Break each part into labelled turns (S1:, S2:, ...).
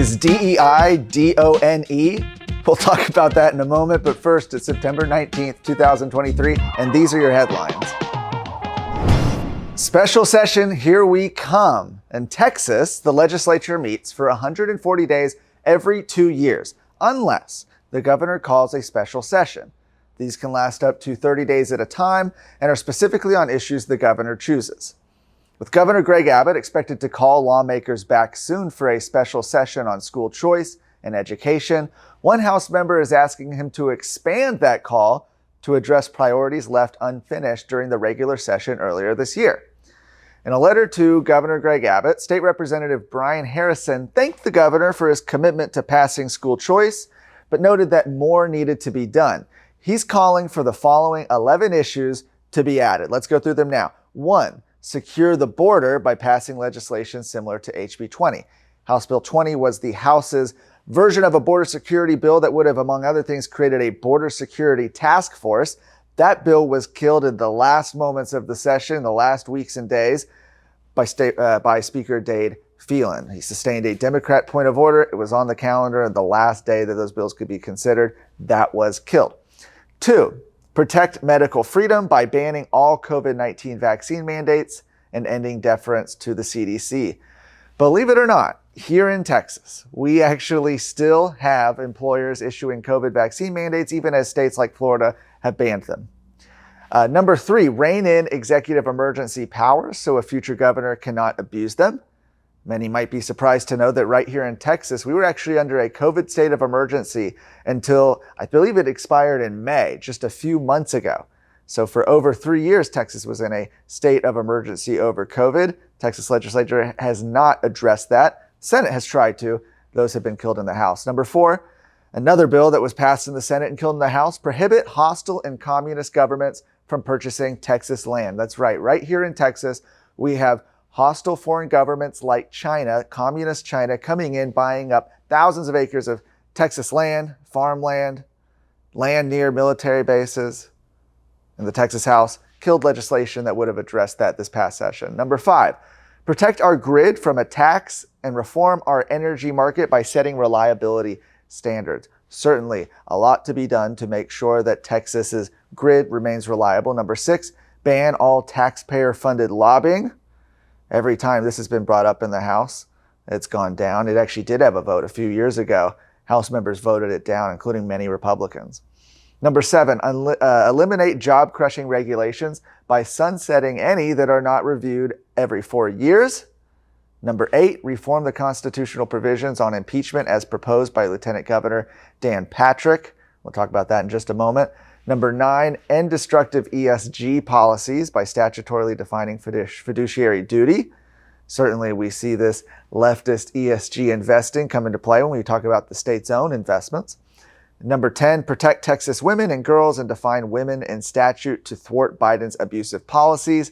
S1: Is DEI DONE? We'll talk about that in a moment, but first, it's September 19th, 2023, and these are your headlines. Special session, here we come. In Texas, the legislature meets for 140 days every 2 years, unless the governor calls a special session. These can last up to 30 days at a time and are specifically on issues the governor chooses. With Governor Greg Abbott expected to call lawmakers back soon for a special session on school choice and education, one House member is asking him to expand that call to address priorities left unfinished during the regular session earlier this year. In a letter to Governor Greg Abbott, State Representative Brian Harrison thanked the governor for his commitment to passing school choice, but noted that more needed to be done. He's calling for the following 11 issues to be added. Let's go through them now. 1. Secure the border by passing legislation similar to HB 20. House Bill 20 was the House's version of a border security bill that would have, among other things, created a border security task force. That bill was killed in the last moments of the session, the last weeks and days, by Speaker Dade Phelan. He sustained a Democrat point of order. It was on the calendar and the last day that those bills could be considered. That was killed. 2. Protect medical freedom by banning all COVID-19 vaccine mandates and ending deference to the CDC. Believe it or not, here in Texas, we actually still have employers issuing COVID vaccine mandates, even as states like Florida have banned them. 3, rein in executive emergency powers so a future governor cannot abuse them. Many might be surprised to know that right here in Texas, we were actually under a COVID state of emergency until, I believe it expired in May, just a few months ago. So for over 3 years, Texas was in a state of emergency over COVID. Texas legislature has not addressed that. Senate has tried to. Those have been killed in the House. 4, another bill that was passed in the Senate and killed in the House, prohibit hostile and communist governments from purchasing Texas land. That's right here in Texas, we have hostile foreign governments like China, communist China, coming in, buying up thousands of acres of Texas land, farmland, land near military bases. And the Texas House killed legislation that would have addressed that this past session. 5, protect our grid from attacks and reform our energy market by setting reliability standards. Certainly a lot to be done to make sure that Texas's grid remains reliable. 6, ban all taxpayer-funded lobbying. Every time this has been brought up in the House, it's gone down. It actually did have a vote a few years ago. House members voted it down, including many Republicans. 7, eliminate job-crushing regulations by sunsetting any that are not reviewed every 4 years. 8, reform the constitutional provisions on impeachment as proposed by Lieutenant Governor Dan Patrick. We'll talk about that in just a moment. 9, end destructive ESG policies by statutorily defining fiduciary duty. Certainly we see this leftist ESG investing come into play when we talk about the state's own investments. 10, protect Texas women and girls and define women in statute to thwart Biden's abusive policies.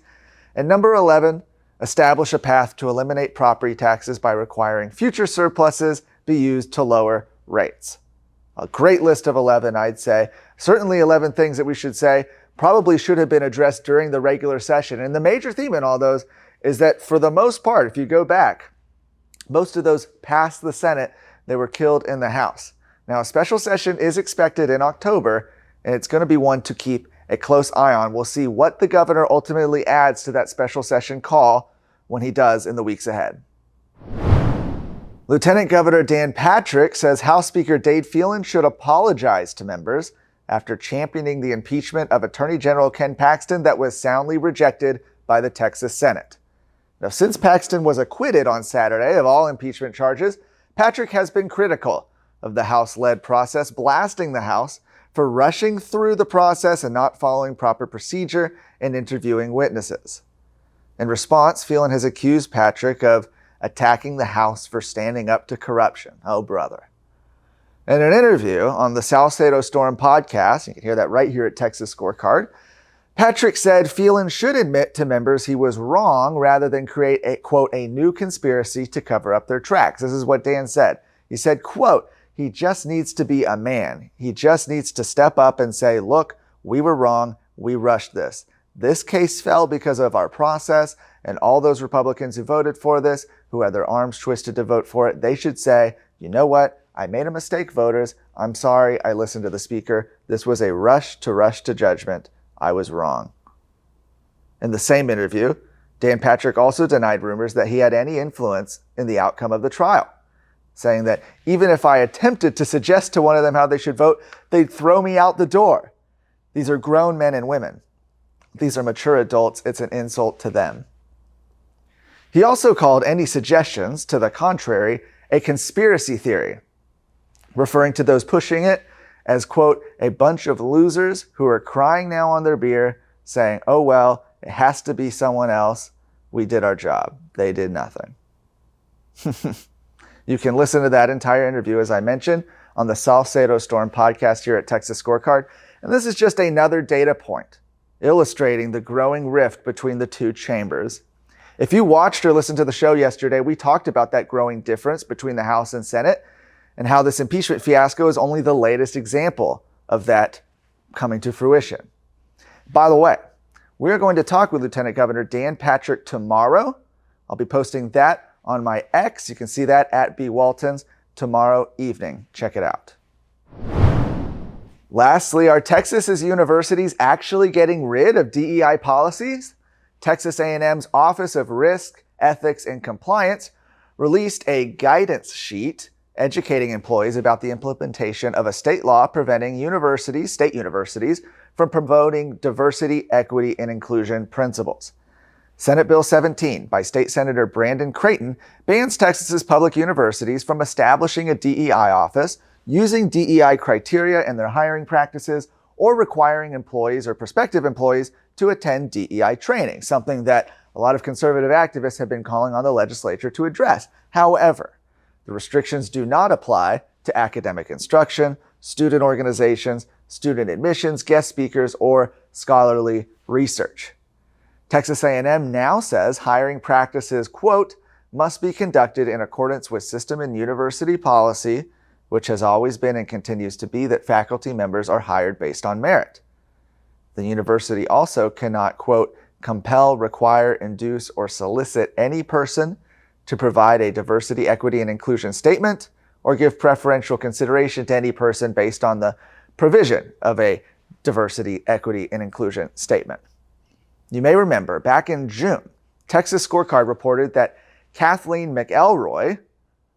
S1: And 11, establish a path to eliminate property taxes by requiring future surpluses be used to lower rates. A great list of 11, I'd say. Certainly 11 things that we should say probably should have been addressed during the regular session. And the major theme in all those is that for the most part, if you go back, most of those passed the Senate, they were killed in the House. Now, a special session is expected in October, and it's going to be one to keep a close eye on. We'll see what the governor ultimately adds to that special session call when he does in the weeks ahead. Lieutenant Governor Dan Patrick says House Speaker Dade Phelan should apologize to members after championing the impeachment of Attorney General Ken Paxton that was soundly rejected by the Texas Senate. Now, since Paxton was acquitted on Saturday of all impeachment charges, Patrick has been critical of the House-led process, blasting the House for rushing through the process and not following proper procedure and interviewing witnesses. In response, Phelan has accused Patrick of attacking the House for standing up to corruption. Oh, brother. In an interview on the Salcedo Storm podcast, you can hear that right here at Texas Scorecard, Patrick said Phelan should admit to members he was wrong rather than create a, quote, a new conspiracy to cover up their tracks. This is what Dan said. He said, quote, he just needs to be a man. He just needs to step up and say, look, we were wrong. We rushed this. This case fell because of our process, and all those Republicans who voted for this, who had their arms twisted to vote for it, they should say, You know what? I made a mistake, voters. I'm sorry I listened to the speaker. This was a rush to judgment. I was wrong. In the same interview, Dan Patrick also denied rumors that he had any influence in the outcome of the trial, saying that even if I attempted to suggest to one of them how they should vote, they'd throw me out the door. These are grown men and women. These are mature adults. It's an insult to them. He also called any suggestions to the contrary a conspiracy theory, referring to those pushing it as, quote, a bunch of losers who are crying now on their beer, saying, oh, well, it has to be someone else. We did our job. They did nothing. You can listen to that entire interview, as I mentioned, on the Salcedo Storm podcast here at Texas Scorecard. And this is just another data point illustrating the growing rift between the two chambers. If you watched or listened to the show yesterday, we talked about that growing difference between the House and Senate and how this impeachment fiasco is only the latest example of that coming to fruition. By the way, we're going to talk with Lieutenant Governor Dan Patrick tomorrow. I'll be posting that on my X. You can see that at bwaltons tomorrow evening. Check it out. Lastly, are Texas's universities actually getting rid of DEI policies? Texas A&M's Office of Risk, Ethics, and Compliance released a guidance sheet educating employees about the implementation of a state law preventing state universities, from promoting diversity, equity, and inclusion principles. Senate Bill 17 by State Senator Brandon Creighton bans Texas's public universities from establishing a DEI office, using DEI criteria in their hiring practices, or requiring employees or prospective employees to attend DEI training, something that a lot of conservative activists have been calling on the legislature to address. However, the restrictions do not apply to academic instruction, student organizations, student admissions, guest speakers, or scholarly research. Texas A&M now says hiring practices, quote, must be conducted in accordance with system and university policy, which has always been and continues to be that faculty members are hired based on merit. The university also cannot, quote, compel, require, induce, or solicit any person to provide a diversity, equity, and inclusion statement, or give preferential consideration to any person based on the provision of a diversity, equity, and inclusion statement. You may remember back in June, Texas Scorecard reported that Kathleen McElroy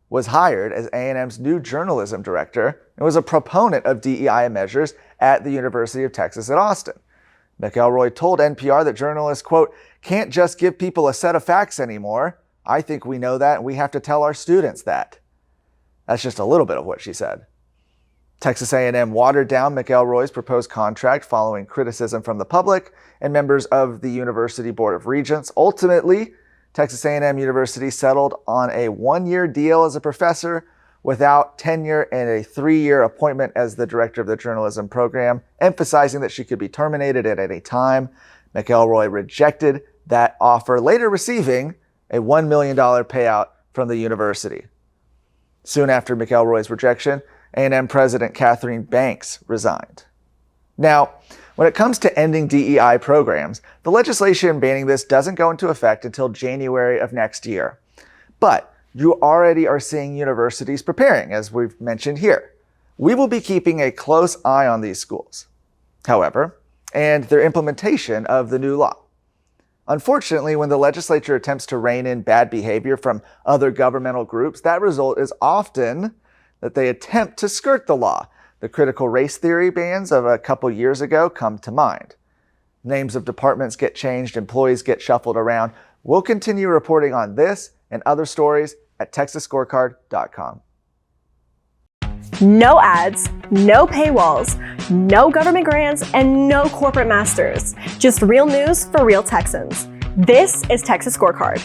S1: was hired as A&M's new journalism director and was a proponent of DEI measures at the University of Texas at Austin. McElroy told NPR that journalists, quote, can't just give people a set of facts anymore. I think we know that, and we have to tell our students that. That's just a little bit of what she said. Texas A&M watered down McElroy's proposed contract following criticism from the public and members of the University Board of Regents. Ultimately, Texas A&M University settled on a 1-year deal as a professor without tenure and a 3-year appointment as the director of the journalism program, emphasizing that she could be terminated at any time. McElroy rejected that offer, later receiving a $1 million payout from the university. Soon after McElroy's rejection, A&M President Catherine Banks resigned. Now, when it comes to ending DEI programs, the legislation banning this doesn't go into effect until January of next year. But you already are seeing universities preparing, as we've mentioned here. We will be keeping a close eye on these schools, however, and their implementation of the new law. Unfortunately, when the legislature attempts to rein in bad behavior from other governmental groups, that result is often that they attempt to skirt the law. The critical race theory bans of a couple years ago come to mind. Names of departments get changed, employees get shuffled around. We'll continue reporting on this and other stories at texasscorecard.com.
S2: No ads, no paywalls, no government grants, and no corporate masters. Just real news for real Texans. This is Texas Scorecard.